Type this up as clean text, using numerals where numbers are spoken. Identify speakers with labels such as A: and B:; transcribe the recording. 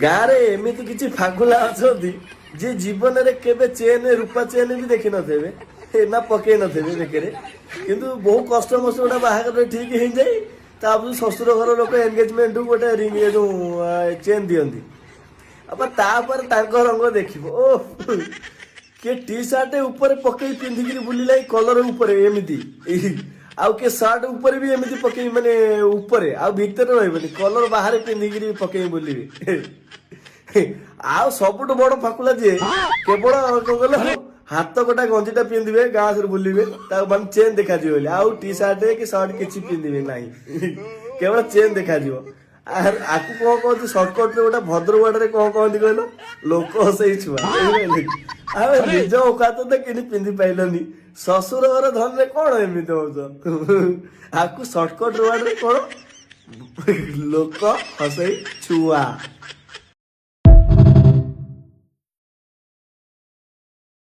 A: ଗାଁରେ ଏମିତି କିଛି ଫାଗୁଲା ଅଛନ୍ତି ଯେ ଜୀବନରେ କେବେ ଚେନ୍ ରୂପା ଚେନ୍ ବି ଦେଖିନଥିବେ ନା ପକେଇ ନଥିବେ ବେକରେ, କିନ୍ତୁ ବହୁ କଷ୍ଟ ମଷ୍ଟ ଗୋଟେ ବାହାଘର ଠିକ୍ ହେଇଯାଏ। ତାପରେ ଶ୍ୱଶୁର ଘର ଲୋକ ଏନଗେଜମେଣ୍ଟକୁ ଗୋଟେ ରିଙ୍ଗ ଯୋଉ ଚେନ୍ ଦିଅନ୍ତି। ତାପରେ ତାଙ୍କ ରଙ୍ଗ ଦେଖିବ, ଓ କିଏ ଟି ସାର୍ଟ ଉପରେ ପକେଇ ପିନ୍ଧିକିରି ବୁଲିଲା ଏଇ କଲର ଉପରେ ଏମିତି, ଆଉ କିଏ ସାର୍ଟ ଉପରେ ବି ଏମିତି ପକେଇ ମାନେ ଉପରେ ଆଉ ଭିତରେ ରହିବନି କଲର ବାହାରେ ପିନ୍ଧିକିରି ପକେଇ ବୁଲିବେ। ଆଉ ସବୁଠୁ ବଡ ଫାକୁଲା ଯିଏ କେବଳ କଣ କହିଲ ହାତ କଟା ଗଞ୍ଜିଟା ପିନ୍ଧିବେ ଗାଁ ବୁଲିବେ ତାକୁ ମାନେ ଚେନ୍ ଦେଖାଯିବ ବୋଲି, ଆଉ ଟି ସାର୍ଟ କି ସାର୍ଟ କିଛି ପିନ୍ଧିବେ ନାହିଁ, କେବଳ ଚେନ୍ ଦେଖାଯିବ। ଆକୁ କଣ କହନ୍ତି ସର୍ଟକଟରେ ଗୋଟେ ଭଦ୍ରବାଡରେ କଣ କହନ୍ତି କହିଲ, ଲୋକ ସେଇ ଛୁଆ ଆଉ ନିଜ ଓକାତ ତ କିଣି ପିନ୍ଧି ପାଇଲନି, ଶ୍ୱଶୁର ଘର ଧନରେ କଣ ଏମିତି ହଉଛ। ଆକୁ ସର୍ଟକଟ ୱାର୍ଡରେ କଣ, ଲୋକ ହସେଇ ଛୁଆ।